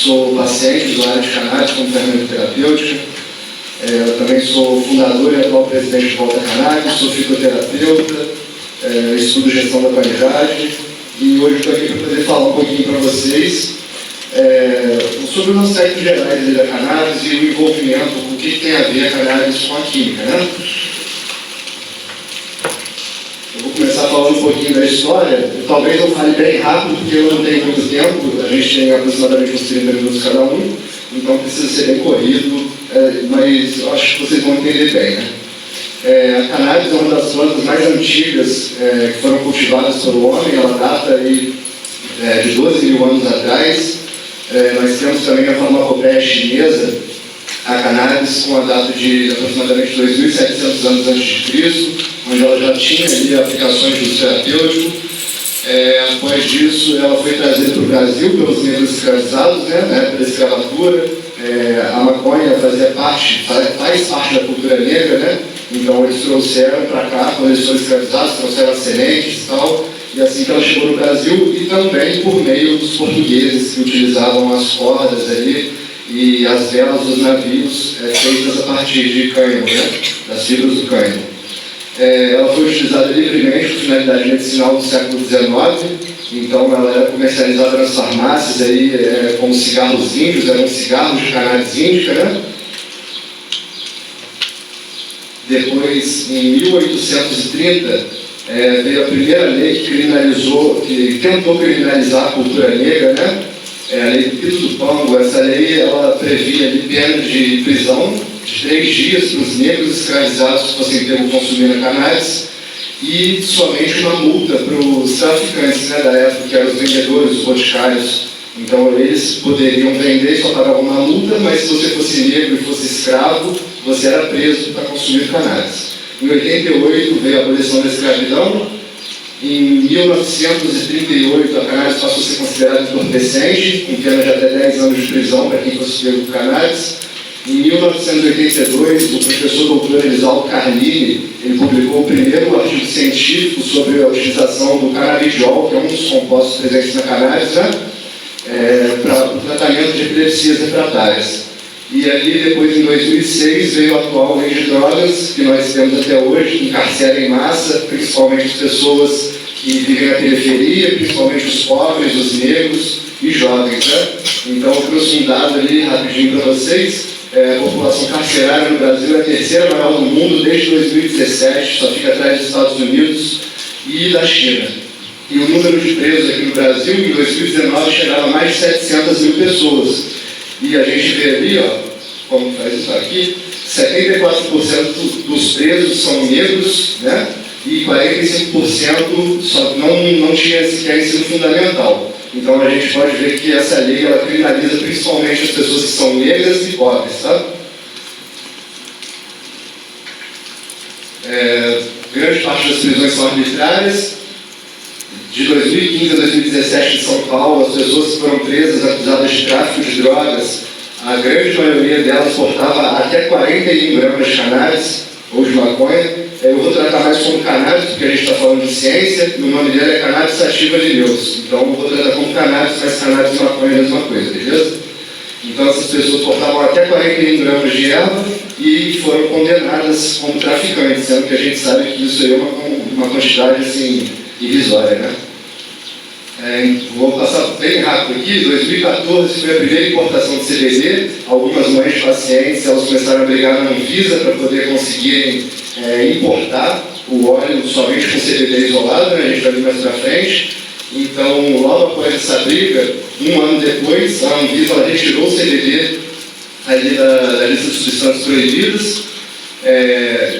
sou paciente usuário de cannabis como ferramenta terapêutica. Eu também sou fundador e atual presidente de Volta Cannabis, sou fitoterapeuta, estudo gestão da qualidade e hoje estou aqui para poder falar um pouquinho para vocês sobre os aspectos gerais da cannabis e o envolvimento, o que tem a ver a cannabis com a química, né? Eu vou começar falando um pouquinho da história. Talvez eu fale bem rápido, porque eu não tenho muito tempo, a gente tem aproximadamente uns 30 minutos cada um, então precisa ser bem corrido, mas eu acho que vocês vão entender bem, né? A cannabis é uma das plantas mais antigas que foram cultivadas pelo homem, ela data aí, de 12 mil anos atrás. Nós temos também a farmacopeia chinesa, a cannabis, com a data de aproximadamente 2.700 anos antes de Cristo, onde ela já tinha ali aplicações de uso terapêutico. Após disso, ela foi trazida para o Brasil pelos negros escravizados, né, na época da escravatura. A maconha faz parte da cultura negra, né? Então eles trouxeram para cá, quando eles foram escravizados, trouxeram as sementes e tal, e assim que ela chegou no Brasil, e também por meio dos portugueses que utilizavam as cordas ali e as velas dos navios feitas a partir de cânhamo, né? Das fibras do cânhamo. Ela foi utilizada livremente com finalidade medicinal no século XIX, então ela era comercializada nas farmácias aí, como cigarros índios, eram cigarros de cannabis índica, né? Depois, em 1830, veio a primeira lei que tentou criminalizar a cultura negra, né? A lei do Pito do Pango. Essa lei ela previa ali penas de prisão de 3 dias para os negros escravizados que fossem pego consumindo a cannabis e somente uma multa para os traficantes, né, da época, que eram os vendedores, os boticários. Então eles poderiam vender e só pagavam uma multa, mas se você fosse negro e fosse escravo, você era preso para consumir cannabis. Em 88 veio a abolição da escravidão. Em 1938 a cannabis passou a ser considerada entorpecente, com pena de até 10 anos de prisão para quem fosse pego com cannabis. Em 1982, o professor doutor Elisaldo Carlini ele publicou o primeiro artigo científico sobre a utilização do canabidiol, que é um dos compostos presentes na cannabis, né? Para o tratamento de epilepsias refratárias. E ali, depois, em 2006, veio a atual lei de drogas, que nós temos até hoje, que encarcera em massa, principalmente as pessoas que vivem na periferia, principalmente os pobres, os negros e jovens, né? Então, eu trouxe um dado ali rapidinho para vocês. A população carcerária no Brasil é a terceira maior do mundo desde 2017, só fica atrás dos Estados Unidos e da China. E o número de presos aqui no Brasil, em 2019, chegava a mais de 700 mil pessoas. E a gente vê ali, ó, como faz isso aqui, 74% dos presos são negros, né? E 45% só não tinha sequer ensino fundamental. Então a gente pode ver que essa lei ela criminaliza principalmente as pessoas que são negras e pobres, tá? Grande parte das prisões são arbitrárias. De 2015 a 2017 em São Paulo, as pessoas que foram presas acusadas de tráfico de drogas, a grande maioria delas portava até 41 gramas de cannabis ou de maconha. Eu vou tratar mais como cannabis, porque a gente está falando de ciência, e o nome dela é cannabis sativa de Deus. Então eu vou tratar como cannabis, mas cannabis e maconha é a mesma coisa, beleza? Então essas pessoas portavam até 41 gramas de erva e foram condenadas como traficantes, sendo que a gente sabe que isso aí é uma quantidade assim, irrisória, né? Vou passar bem rápido aqui. Em 2014 foi a primeira importação de CBD. Algumas mães de pacientes elas começaram a brigar na Anvisa para poder conseguirem importar o óleo somente com CBD isolado, né? A gente vai ver mais para frente. Então, logo após essa briga, um ano depois, a Anvisa ela retirou o CBD ali da lista de substâncias proibidas.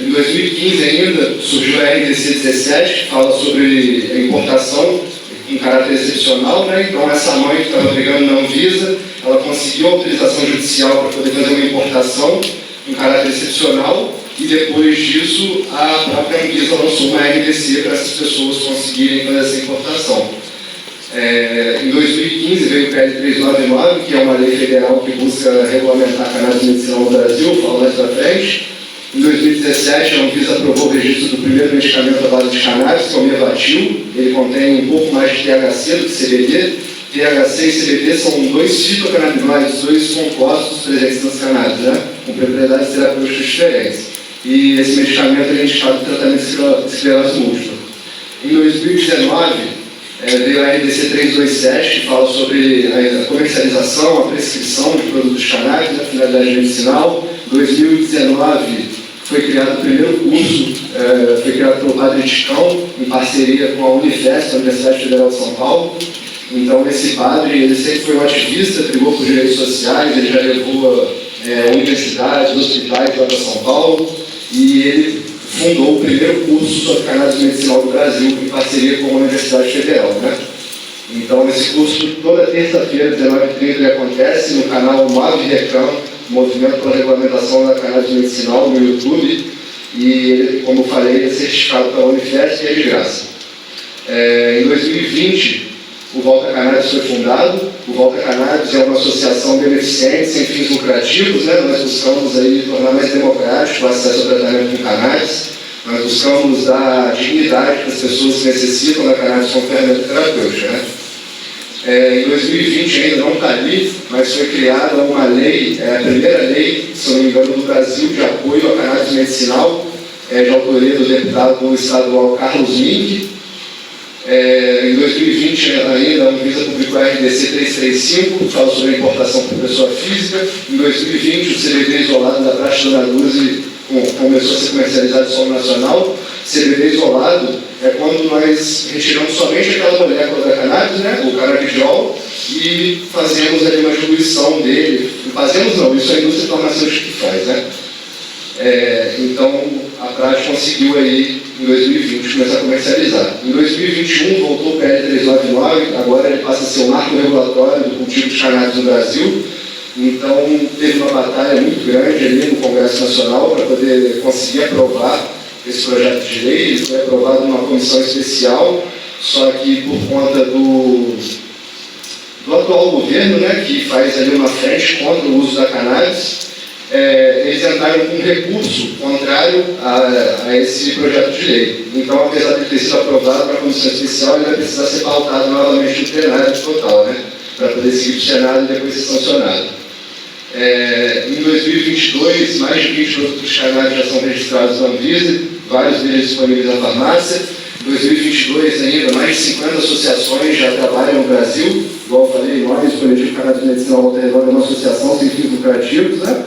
Em 2015 ainda surgiu a RDC 17, que fala sobre a importação com caráter excepcional, né? Então essa mãe que estava brigando na Anvisa, ela conseguiu a autorização judicial para poder fazer uma importação com caráter excepcional e depois disso a própria Anvisa lançou uma RDC para essas pessoas conseguirem fazer essa importação. Em 2015 veio o PL 399, que é uma lei federal que busca regulamentar a cannabis medicinal no Brasil, falo mais para frente. Em 2017, a Anvisa aprovou o registro do primeiro medicamento à base de cannabis, que é o Mevatil. Ele contém um pouco mais de THC do que CBD, THC e CBD são dois fitocannabinoides, dois compostos presentes nas cannabis, né? Com propriedades terapêuticas diferentes. E esse medicamento é indicado para tratamento de esclerose múltipla. Em 2019, veio a RDC 327, que fala sobre a comercialização, a prescrição de produtos de cannabis, a finalidade medicinal. Em 2019, foi criado o primeiro curso, foi criado pelo Padre Ticão, em parceria com a Unifesp, a Universidade Federal de São Paulo. Então, esse padre, ele sempre foi um ativista, brigou por direitos sociais, ele já levou universidades, hospitais lá para São Paulo, e ele fundou o primeiro curso sobre cannabis medicinal do Brasil, em parceria com a Universidade Federal, né? Então, esse curso, toda terça-feira, 19h30, ele acontece no canal Move Recam, Movimento para a Regulamentação da Cannabis Medicinal, no YouTube, e ele, como eu falei, ele é certificado pela Unifesp e é de graça. Em 2020, o Volta Cannabis foi fundado. O Volta Cannabis é uma associação beneficente, sem fins lucrativos, né? Nós buscamos aí tornar mais democrático o acesso ao tratamento com cannabis. Nós buscamos dar dignidade para as pessoas que necessitam da cannabis como ferramenta terapêutica, né? Em 2020, ainda não está ali, mas foi criada uma lei, a primeira lei, se não me engano, do Brasil, de apoio à cannabis medicinal, de autoria do deputado estadual Carlos Mink. Em 2020, ainda, a Anvisa publicou a RDC 335, que fala sobre a importação por pessoa física. Em 2020, o CBD isolado da Praxe Dona Luz começou a ser comercializado em solo nacional. CBD isolado é quando nós retiramos somente aquela molécula da cannabis, né, o canabidiol, e fazemos ali uma diluição dele. Fazemos não, isso é a indústria farmacêutica que faz, né? Então, a Praxe conseguiu aí, em 2020, começar a comercializar. Em 2021, voltou o PL 399, agora ele passa a ser o marco regulatório do cultivo de cannabis no Brasil. Então, teve uma batalha muito grande ali no Congresso Nacional para poder conseguir aprovar esse projeto de lei. Ele foi aprovado numa comissão especial, só que por conta do atual governo, né, que faz ali uma frente contra o uso da cannabis, eles entraram com um recurso contrário a esse projeto de lei. Então, apesar de ter sido aprovado na comissão especial, ele vai precisar ser pautado novamente no plenário total, né, para poder seguir para o Senado e depois ser sancionado. Em 2022, mais de 20 produtos de cannabis já são registrados na Anvisa, vários deles disponíveis na farmácia. Em 2022, ainda, mais de 50 associações já trabalham no Brasil. Igual eu falei, nós, o Coletivo Cannabis Medicinal Volta Redonda, é uma associação sem fins lucrativos, né?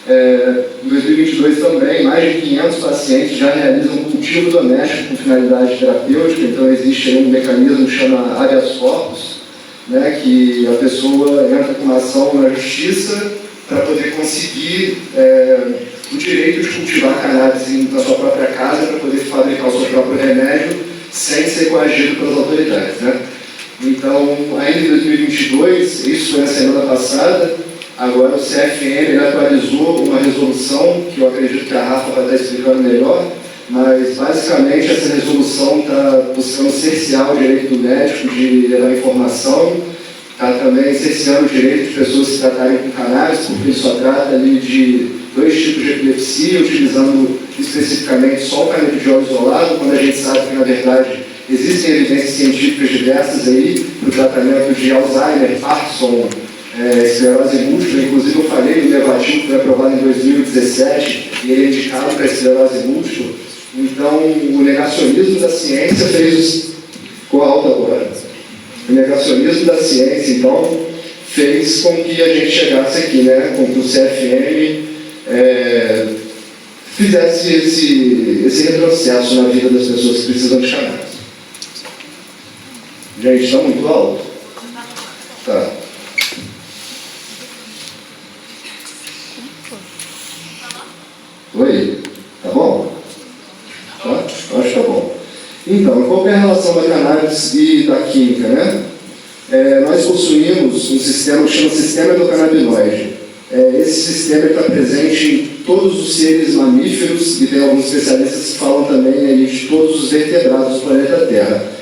Em 2022 também, mais de 500 pacientes já realizam um cultivo doméstico com finalidade terapêutica. Então existe aí um mecanismo que chama habeas corpus, né, que a pessoa entra com uma ação na justiça para poder conseguir o direito de cultivar cannabis na sua própria casa, para poder fabricar o seu próprio remédio sem ser coagido pelas autoridades, né? Então, ainda em 2022, isso foi na semana passada. Agora o CFM atualizou uma resolução, que eu acredito que a Rafa vai estar explicando melhor, mas basicamente essa resolução está buscando cercear o direito do médico de levar informação, está também cerceando o direito de pessoas se tratarem com cannabis, porque ele só trata ali de 2 tipos de epilepsia, utilizando especificamente só o canabidiol isolado, quando a gente sabe que, na verdade, existem evidências científicas diversas aí para o tratamento de Alzheimer, Parkinson, esclerose múltipla. Inclusive eu falei do Levativo, que foi aprovado em 2017, e ele é indicado para esclerose múltipla. Então, o negacionismo da ciência fez... Ficou alto agora. O negacionismo da ciência, então, fez com que a gente chegasse aqui, né, com que o CFM fizesse esse retrocesso na vida das pessoas que precisam de cannabis. Gente, está muito alto? Tá. Oi? Tá bom? Tá? Acho que tá bom. Então, qual é a relação da cannabis e da química, né? Nós possuímos um sistema que chama sistema endocannabinoide. Esse sistema está presente em todos os seres mamíferos, e tem alguns especialistas que falam também aí de todos os vertebrados do planeta Terra.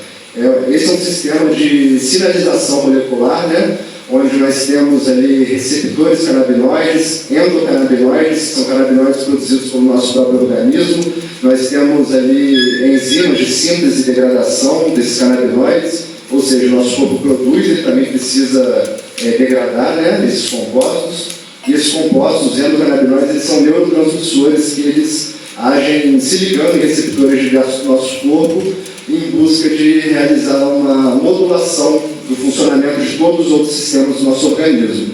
Esse é um sistema de sinalização molecular, né? Onde nós temos ali receptores canabinoides, endocannabinoides, que são canabinoides produzidos pelo nosso próprio organismo. Nós temos ali enzimas de síntese e degradação desses canabinoides, ou seja, o nosso corpo produz, ele também precisa degradar, né, esses compostos, e esses compostos, os endocannabinoides, eles são neurotransmissores que eles agem se ligando em receptores diversos do nosso corpo em busca de realizar uma modulação do funcionamento de todos os outros sistemas do nosso organismo.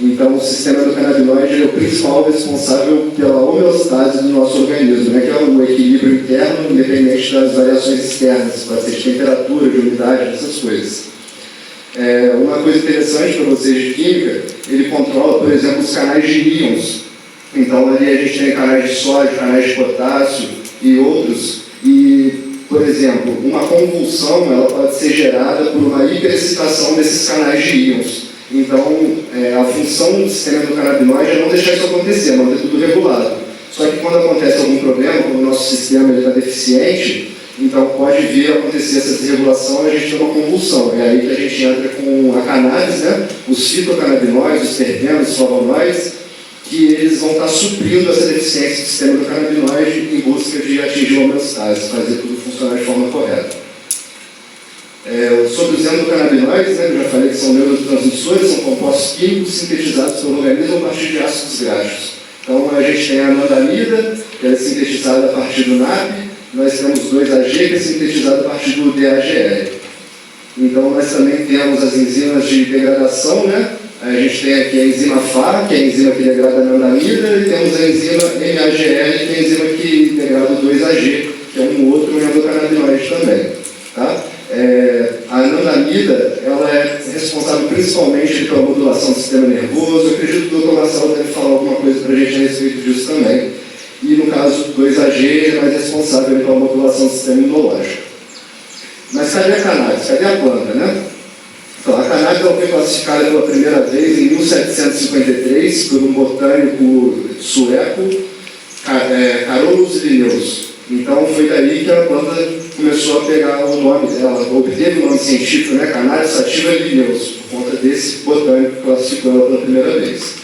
Então, o sistema endocannabinoide é o principal responsável pela homeostase do nosso organismo, né, que é o equilíbrio interno, independente das variações externas, pode ser de temperatura, de umidade, essas coisas. Uma coisa interessante para vocês de química, ele controla, por exemplo, os canais de íons. Então, ali a gente tem canais de sódio, canais de potássio e outros. E, por exemplo, uma convulsão ela pode ser gerada por uma hiperexcitação desses canais de íons. Então, a função do sistema endocannabinoide é não deixar isso acontecer, manter tudo regulado. Só que quando acontece algum problema, quando o nosso sistema está deficiente, então pode vir a acontecer essa desregulação e a gente tem uma convulsão. É aí que a gente entra com a cannabis, né? Os fitocannabinoides, os terpenos, os flavonoides, que eles vão estar suprindo essa deficiência do sistema endocannabinoide em busca de atingir a homeostase, fazer tudo funcionar de forma correta. Sobre os endocannabinoides, né, eu já falei que são neurotransmissores, são compostos químicos sintetizados pelo organismo a partir de ácidos graxos. Então a gente tem a anandamida, que é sintetizada a partir do NAP, nós temos 2-AG, que é sintetizado a partir do DAGL. Então nós também temos as enzimas de degradação, né? A gente tem aqui a enzima FA, que é a enzima que degrada a anandamida, e temos a enzima MAGL, que é a enzima que degrada o 2-AG, que é um outro endocannabinoide também. Tá? A anandamida ela é responsável principalmente pela modulação do sistema nervoso. Eu acredito que o Dr. Marcelo deve falar alguma coisa para a gente a respeito disso também. E no caso do 2-AG é mais responsável pela modulação do sistema imunológico. Mas cadê a cannabis? Cadê a planta, né? Então, a cannabis foi classificada pela primeira vez em 1753 por um botânico sueco, Carolus Linnaeus. Então foi daí que a planta começou a pegar o nome dela, obteve o nome científico, né, Cannabis sativa Linnaeus, por conta desse botânico que classificou ela pela primeira vez.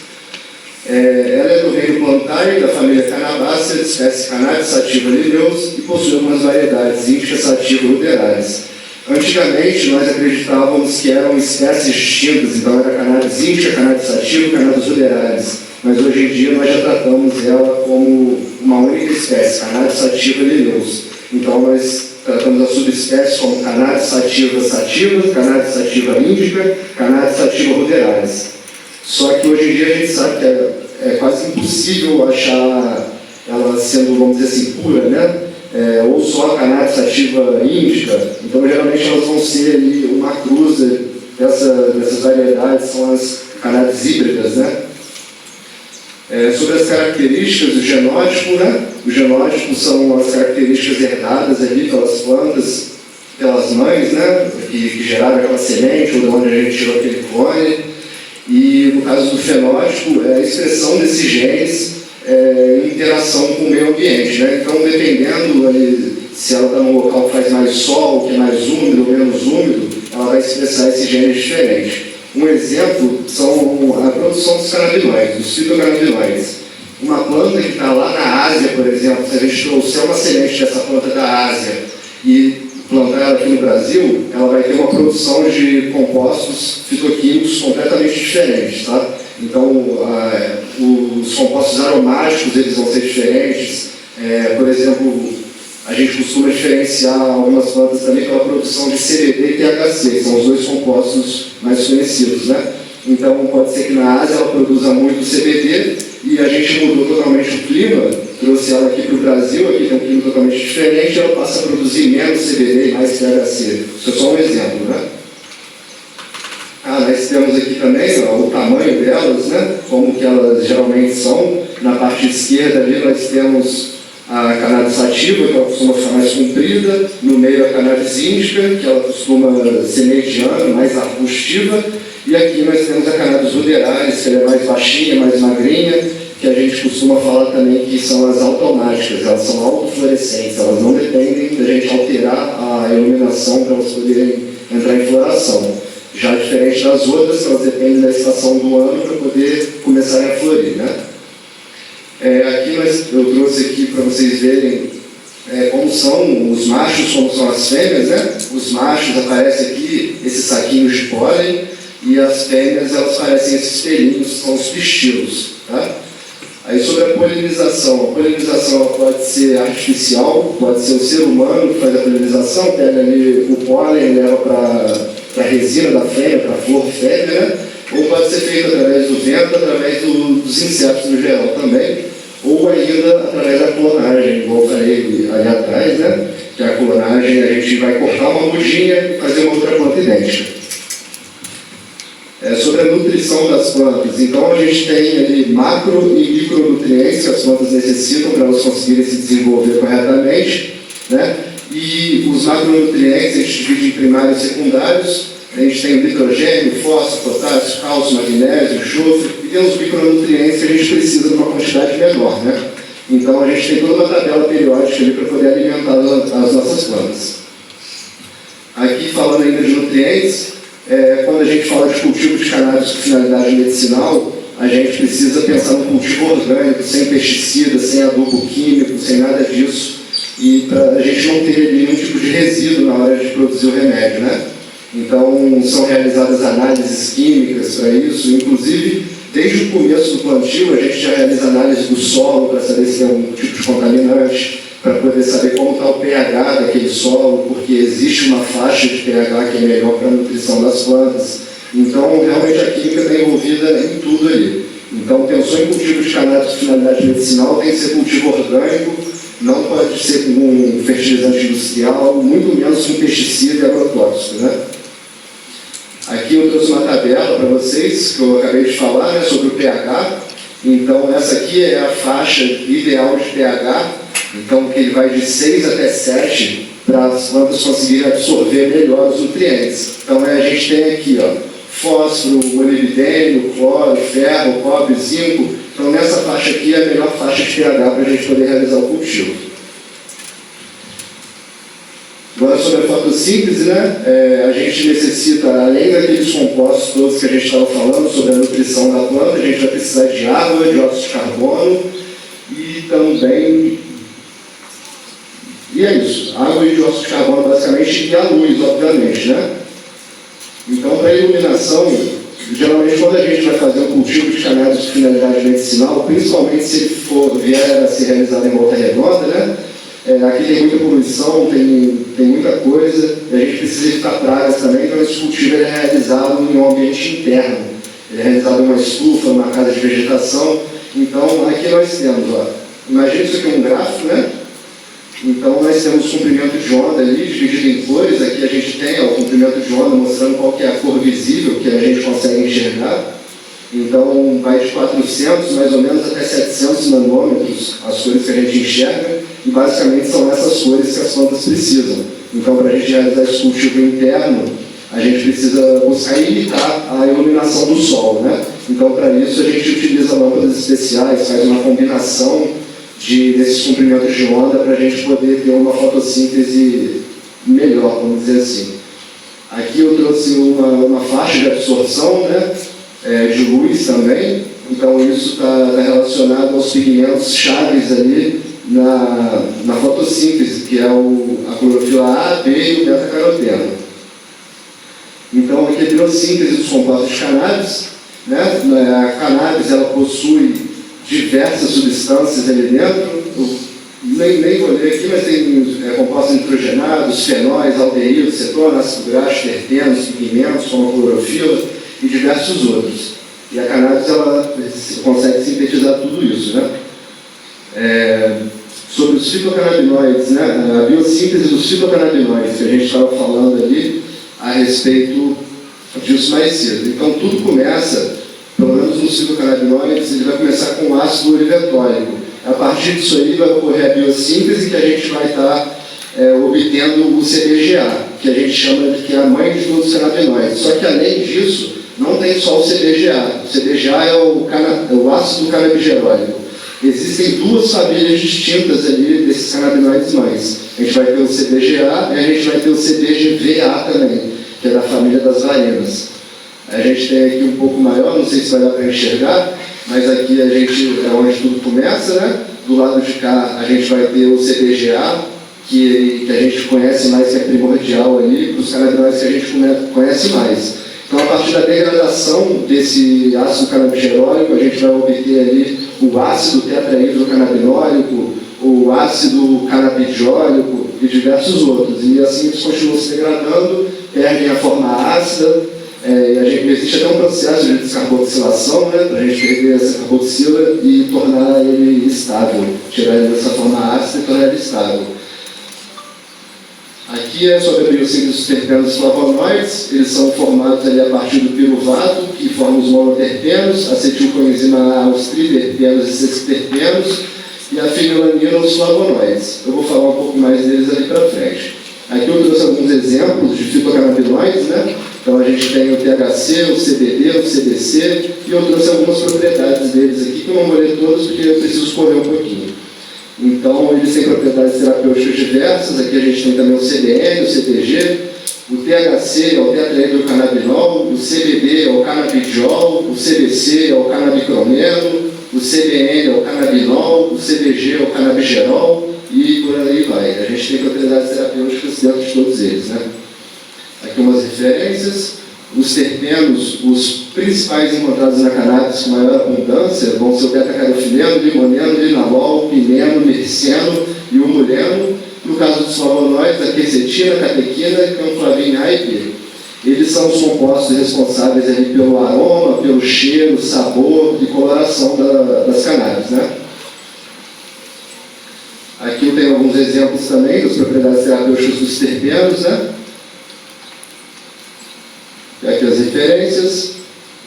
Ela é do reino Plantae, da família Cannabaceae, espécie Cannabis sativa Linnaeus, e possui algumas variedades, Indica sativa ruderalis. Antigamente nós acreditávamos que eram espécies distintas, então era Cannabis Indica, Cannabis sativa, Cannabis ruderalis. Mas hoje em dia nós já tratamos ela como uma única espécie, Cannabis sativa Linnaeus. Então nós tratamos a subespécie como Cannabis sativa sativa, Cannabis sativa indica, Cannabis sativa ruderalis. Só que hoje em dia a gente sabe que é quase impossível achar ela sendo, vamos dizer assim, pura, né? Ou só a Cannabis sativa indica. Então geralmente elas vão ser ali uma cruza dessas variedades, são as cannabis híbridas, né? Sobre as características do genótipo, né? O genótipo são as características herdadas ali pelas plantas, pelas mães, né? Que geraram aquela semente, ou de onde a gente tirou aquele clone. E no caso do fenótipo, é a expressão desses genes em interação com o meio ambiente, né? Então, dependendo ali, se ela está num local que faz mais sol, que é mais úmido ou menos úmido, ela vai expressar esses genes diferentes. Um exemplo são a produção dos canabinoides, dos fitocannabinoides. Uma planta que está lá na Ásia, por exemplo, se a gente trouxer uma semente dessa planta da Ásia e plantar ela aqui no Brasil, ela vai ter uma produção de compostos fitoquímicos completamente diferentes, tá? Então, os compostos aromáticos, eles vão ser diferentes. Por exemplo, a gente costuma diferenciar algumas plantas também pela produção de CBD e THC, que são os dois compostos mais conhecidos, né? Então, pode ser que na Ásia ela produza muito CBD e a gente mudou totalmente o clima, trouxe ela aqui para o Brasil, aqui tem um clima totalmente diferente, e ela passa a produzir menos CBD e mais THC. Isso é só um exemplo, né? Nós temos aqui também o tamanho delas, né? Como que elas geralmente são. Na parte esquerda ali nós temos a cannabis sativa, que ela costuma ficar mais comprida, no meio a cannabis indica, que ela costuma ser mediana, mais arbustiva, e aqui nós temos a cannabis ruderalis, que ela é mais baixinha, mais magrinha, que a gente costuma falar também que são as automáticas, elas são autofluorescentes, elas não dependem da gente alterar a iluminação para elas poderem entrar em floração. Já diferente das outras, elas dependem da estação do ano para poder começarem a florir, né? Aqui eu trouxe aqui para vocês verem como são os machos, como são as fêmeas, né? Os machos aparecem aqui, esses saquinhos de pólen, e as fêmeas, elas parecem esses pelinhos, são os pistilos, tá? Aí sobre a polinização ela pode ser artificial, pode ser o ser humano que faz a polinização, pega ali o pólen, leva para a resina da fêmea, para a flor fêmea, né? Ou pode ser feito através do vento, através dos insetos no geral também, ou ainda através da clonagem, igual eu falei ali atrás, né? Que a clonagem a gente vai cortar uma mudinha e fazer uma outra planta idêntica. Sobre a nutrição das plantas, então a gente tem ali macro e micronutrientes que as plantas necessitam para elas conseguirem se desenvolver corretamente, né? E os macronutrientes a gente divide em primários e secundários. A gente tem o nitrogênio, fósforo, potássio, cálcio, magnésio, enxofre, e tem os micronutrientes que a gente precisa de uma quantidade menor, né? Então a gente tem toda uma tabela periódica ali para poder alimentar as nossas plantas. Aqui falando ainda de nutrientes, quando a gente fala de cultivo de cannabis com finalidade medicinal, a gente precisa pensar no cultivo orgânico, sem pesticidas, sem adubo químico, sem nada disso, e para a gente não ter nenhum tipo de resíduo na hora de produzir o remédio, né? Então, são realizadas análises químicas para isso, inclusive, desde o começo do plantio, a gente já realiza análise do solo para saber se tem algum tipo de contaminante, para poder saber como está o pH daquele solo, porque existe uma faixa de pH que é melhor para a nutrição das plantas. Então, realmente, a química está envolvida em tudo ali. Então, pensou em cultivo de cannabis de finalidade medicinal, tem que ser cultivo orgânico, não pode ser com um fertilizante industrial, muito menos com pesticida e agrotóxico, né? Aqui eu trouxe uma tabela para vocês, que eu acabei de falar, né, sobre o pH. Então, essa aqui é a faixa ideal de pH, então que ele vai de 6 até 7 para as plantas conseguirem absorver melhor os nutrientes. Então, a gente tem aqui, ó, fósforo, molibdênio, cloro, ferro, cobre, zinco. Então, nessa faixa aqui é a melhor faixa de pH para a gente poder realizar o cultivo. Agora, sobre a fotossíntese, né? A gente necessita, além daqueles compostos todos que a gente estava falando, sobre a nutrição da planta, a gente vai precisar de água, de óxido de carbono e também... E é isso, água e dióxido de carbono, basicamente, e a luz, obviamente, né? Então, para a iluminação, geralmente, quando a gente vai fazer um cultivo de cannabis de finalidade medicinal, principalmente se ele vier a ser realizado em volta redonda, né? Aqui tem muita poluição, tem muita coisa, e a gente precisa evitar pragas também, então esse cultivo é realizado em um ambiente interno. Ele é realizado em uma estufa, numa casa de vegetação. Então, aqui nós temos, ó, imagina isso aqui é um gráfico, né? Então, nós temos o comprimento de onda ali, dividido em cores. Aqui a gente tem ó, o comprimento de onda mostrando qual que é a cor visível que a gente consegue enxergar. Então, vai de 400, mais ou menos, até 700 nanômetros as cores que a gente enxerga, e basicamente são essas cores que as plantas precisam. Então, para a gente realizar esse cultivo interno, a gente precisa buscar imitar a iluminação do sol, né? Então, para isso, a gente utiliza lâmpadas especiais, faz uma combinação desses comprimentos de onda para a gente poder ter uma fotossíntese melhor, vamos dizer assim. Aqui eu trouxe uma faixa de absorção, né? De luz também, então isso está relacionado aos pigmentos chaves ali na fotossíntese, que é a clorofila A, B e o beta-caroteno. Então aqui é a biossíntese dos compostos de cannabis, né? A cannabis ela possui diversas substâncias ali dentro, nem vou ler aqui, mas tem compostos nitrogenados, fenóis, aldeídos, cetona, ácido graxo, terpenos, pigmentos como a clorofila e diversos outros. E a cannabis ela consegue sintetizar tudo isso, né? Sobre os fitocannabinoides, né? A biossíntese dos fitocannabinoides, que a gente estava falando ali a respeito disso mais cedo. Então, tudo começa, pelo menos nos fitocannabinoides, ele vai começar com ácido urivetórico. A partir disso aí vai ocorrer a biossíntese, que a gente vai estar obtendo o CBGA, que a gente chama de que é a mãe de todos os canabinoides. Só que, além disso, não tem só o CBGA. O CBGA é o ácido canabigerólico. Existem duas famílias distintas ali desses canabinoides mães. A gente vai ter o CBGA e a gente vai ter o CBGVA também, que é da família das varinas. A gente tem aqui um pouco maior, não sei se vai dar para enxergar, mas aqui a gente é onde tudo começa, né? Do lado de cá a gente vai ter o CBGA, que a gente conhece mais, que é primordial ali, para os canabinoides que a gente conhece mais. Então, a partir da degradação desse ácido canabigerólico, a gente vai obter ali o ácido tetrahidrocannabinólico, o ácido canabidiólico e diversos outros. E assim eles continuam se degradando, perdem a forma ácida, e existe até um processo de descarboxilação, né, para a gente perder essa carboxila e tornar ele estável, tirar ele dessa forma ácida e tornar ele estável. Aqui é sobre a biossíntese dos terpenos e flavonoides. Eles são formados ali a partir do piruvato, que forma os monoterpenos, acetilcoenzima A, os triterpenos e sexterpenos, e a fenilanina, os flavonoides. Eu vou falar um pouco mais deles ali para frente. Aqui eu trouxe alguns exemplos de fitocannabinoides, né? Então a gente tem o THC, o CBD, o CBC, e eu trouxe algumas propriedades deles aqui, que eu não vou ler todas porque eu preciso correr um pouquinho. Então, eles têm propriedades terapêuticas diversas. Aqui a gente tem também o CBN, o CTG, o THC é o tetrahidrocannabinol, o CBD é o canabidiol, o CBC é o canabicromeno, o CBN é o canabinol, o CBG é o canabigerol e por aí vai. A gente tem propriedades terapêuticas dentro de todos eles, né? Aqui umas referências. Os terpenos, os principais encontrados na cannabis com maior abundância, vão ser o beta-caroteno, limoneno, linalol, pineno, mirceno e o muleno. No caso dos flavonoides, a quercetina, a catequina e o flavin A. Eles são os compostos responsáveis ali pelo aroma, pelo cheiro, sabor e coloração das cannabis, né? Aqui eu tenho alguns exemplos também das propriedades terapêuticas dos terpenos, né? Aqui as referências,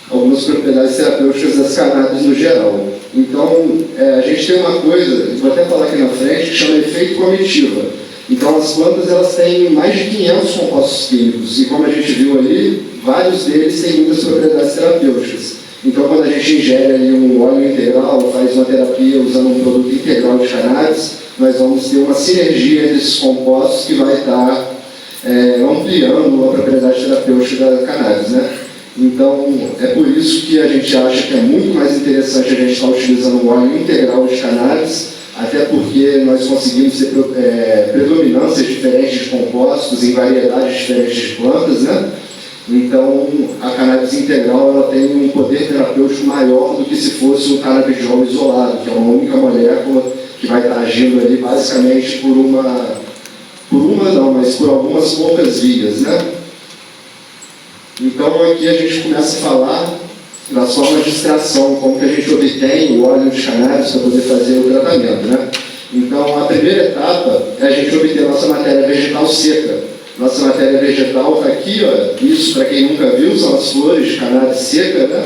algumas propriedades terapêuticas das cannabis no geral. Então, a gente tem uma coisa, vou até falar aqui na frente, que chama efeito comitiva. Então, as plantas elas têm mais de 500 compostos químicos, e como a gente viu ali, vários deles têm muitas propriedades terapêuticas. Então, quando a gente ingere ali um óleo integral, faz uma terapia usando um produto integral de cannabis, nós vamos ter uma sinergia entre esses compostos que vai estar ampliando a propriedade terapêutica da cannabis, né? Então, é por isso que a gente acha que é muito mais interessante a gente estar utilizando um óleo integral de cannabis, até porque nós conseguimos ter predominâncias diferentes de compostos em variedades diferentes de plantas, né? Então, a cannabis integral ela tem um poder terapêutico maior do que se fosse um canabidiol isolado, que é uma única molécula que vai estar agindo ali basicamente mas por algumas poucas vias, né? Então aqui a gente começa a falar das formas de extração, como que a gente obtém o óleo de cannabis para poder fazer o tratamento, né? Então a primeira etapa é a gente obter a nossa matéria vegetal seca. Nossa matéria vegetal está aqui, ó, isso para quem nunca viu, são as flores de cannabis seca, né?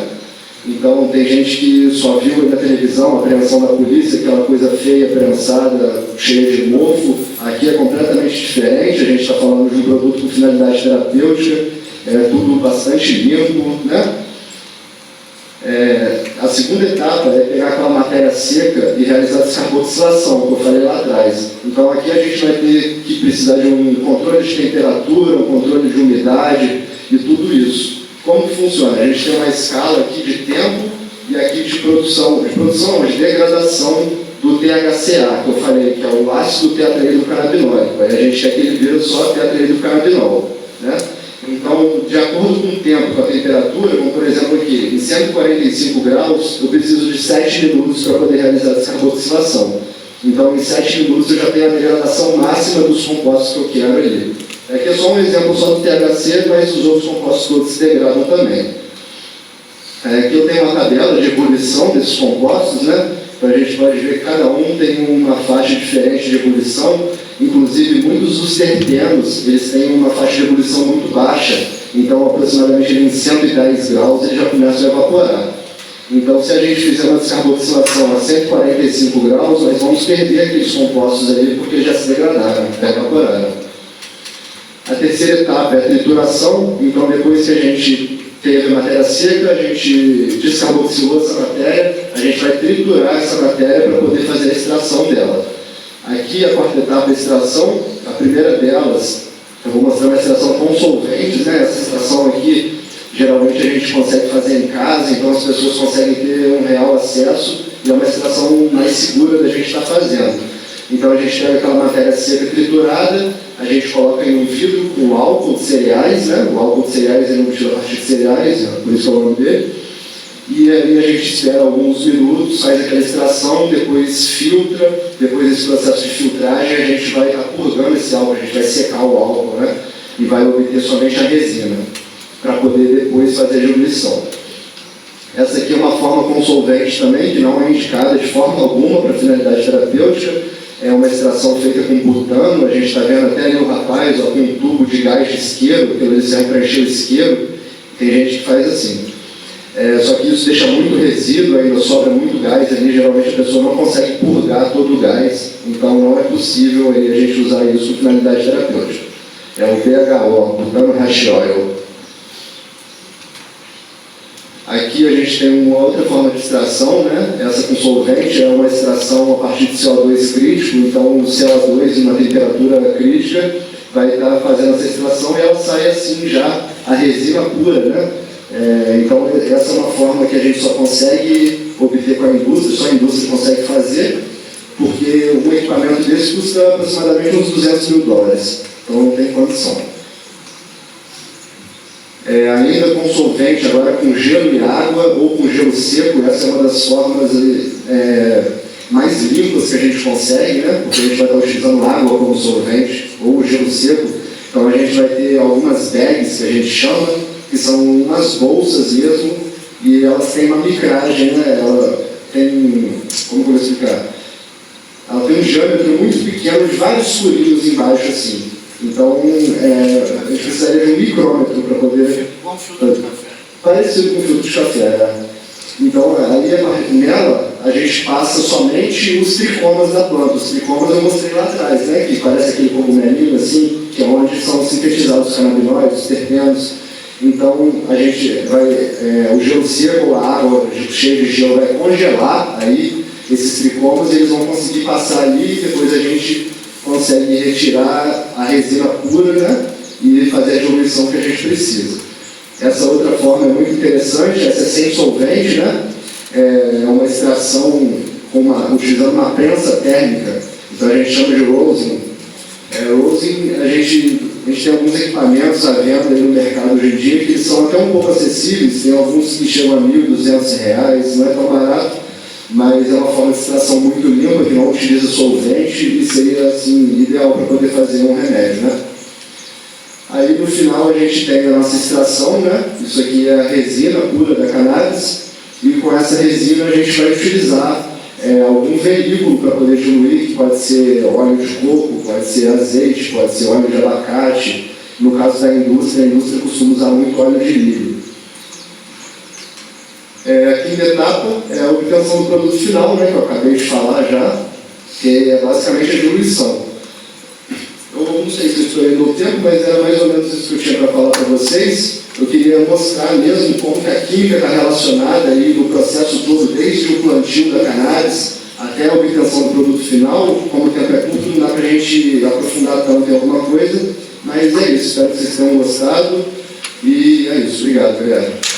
Então, tem gente que só viu aí na televisão a apreensão da polícia, aquela coisa feia, prensada, cheia de mofo. Aqui é completamente diferente, a gente está falando de um produto com finalidade terapêutica, tudo bastante limpo, né? A segunda etapa é pegar aquela matéria seca e realizar a descarboxilação, que eu falei lá atrás. Então, aqui a gente vai ter que precisar de um controle de temperatura, um controle de umidade e tudo isso. Como que funciona? A gente tem uma escala aqui de tempo e aqui de produção, de degradação do THCA, que eu falei, que é o ácido tetrahidrocannabinólico. Aí a gente quer que ele vira só tetrahidrocannabinol, né? Então, de acordo com o tempo, com a temperatura, como por exemplo aqui, em 145 graus, eu preciso de 7 minutos para poder realizar a descarboxilação. Então, em 7 minutos eu já tenho a degradação máxima dos compostos que eu quero ali. Aqui é só um exemplo só do THC, mas os outros compostos todos se degradam também. Aqui eu tenho uma tabela de ebulição desses compostos, né? Então a gente pode ver que cada um tem uma faixa diferente de ebulição. Inclusive, muitos dos terpenos, eles têm uma faixa de ebulição muito baixa. Então, aproximadamente em 110 graus, eles já começam a evaporar. Então, se a gente fizer uma descarboxilação a 145 graus, nós vamos perder aqueles compostos ali, porque já se degradaram, já evaporaram. A terceira etapa é a trituração. Então, depois que a gente teve a matéria seca, a gente descarboxilou essa matéria, a gente vai triturar essa matéria para poder fazer a extração dela. Aqui, a quarta etapa é a extração. A primeira delas, eu vou mostrar uma extração com solventes, né? Essa extração aqui, geralmente a gente consegue fazer em casa, então as pessoas conseguem ter um real acesso e é uma extração mais segura da gente estar fazendo. Então a gente pega aquela matéria seca triturada, a gente coloca em um vidro com álcool de cereais, né? O álcool de cereais é um obtido a partir de cereais, por isso é o nome dele. E aí a gente espera alguns minutos, faz aquela extração, depois filtra, depois desse processo de filtragem a gente vai estar purgando esse álcool, a gente vai secar o álcool, né? E vai obter somente a resina, para poder depois fazer a diluição. Essa aqui é uma forma com solvente também, que não é indicada de forma alguma para finalidade terapêutica. É uma extração feita com butano, a gente está vendo até ali o rapaz, ó, com um tubo de gás de isqueiro, que eles servem para encher o isqueiro. Tem gente que faz assim. Só que isso deixa muito resíduo, ainda sobra muito gás ali, geralmente a pessoa não consegue purgar todo o gás, então não é possível aí a gente usar isso com finalidade terapêutica. É o BHO, butano hash oil. Aqui a gente tem uma outra forma de extração, né? Essa com solvente é uma extração a partir de CO2 crítico, então o CO2 em uma temperatura crítica vai estar fazendo essa extração e ela sai assim já, a resina pura, né? Então essa é uma forma que a gente só consegue obter com a indústria, só a indústria consegue fazer, porque um equipamento desse custa aproximadamente uns $200 mil, então não tem condição. Ainda com solvente, agora com gelo e água ou com gelo seco, essa é uma das formas mais limpas que a gente consegue, né? Porque a gente vai estar utilizando água como solvente ou gelo seco, então a gente vai ter algumas bags que a gente chama, que são umas bolsas mesmo, e elas têm uma micragem, né? Ela tem, como que eu vou explicar? Ela tem um diâmetro muito pequeno de vários furinhos embaixo assim. Então, a gente precisaria de um micrômetro para poder... Igual um filtro de café. Parecido com um filtro de café, Então, ali nela, a gente passa somente os tricomas da planta. Os tricomas eu mostrei lá atrás, né? Que parece aquele cogumelinho, assim, que é onde são sintetizados os canabinoides, os terpenos. Então, a gente vai... o gelo seco, a água cheia de gelo vai congelar aí esses tricomas e eles vão conseguir passar ali e depois a gente consegue retirar a resina pura, né, e fazer a diluição que a gente precisa. Essa outra forma é muito interessante, essa é sem solvente, né, é uma extração utilizando uma prensa térmica, então a gente chama de rosin. Rosin, a gente tem alguns equipamentos à venda aí no mercado hoje em dia que eles são até um pouco acessíveis, tem alguns que chegam a R$1.200, não é tão barato, mas é uma forma de extração muito limpa, que não utiliza solvente e seria assim, ideal para poder fazer um remédio, né? Aí no final a gente tem a nossa extração, né? Isso aqui é a resina pura da cannabis, e com essa resina a gente vai utilizar algum veículo para poder diluir, que pode ser óleo de coco, pode ser azeite, pode ser óleo de abacate. No caso da indústria, a indústria costuma usar muito óleo de lírio. A quinta etapa é a obtenção do produto final, né, que eu acabei de falar já, que é basicamente a diluição. Eu não sei se eu estou indo no tempo, mas era mais ou menos isso que eu tinha para falar para vocês. Eu queria mostrar mesmo como que a química está relacionada aí no processo todo, desde o plantio da cannabis até a obtenção do produto final. Como o tempo é curto, não dá para a gente aprofundar tanto em alguma coisa, mas é isso. Espero que vocês tenham gostado e é isso. Obrigado.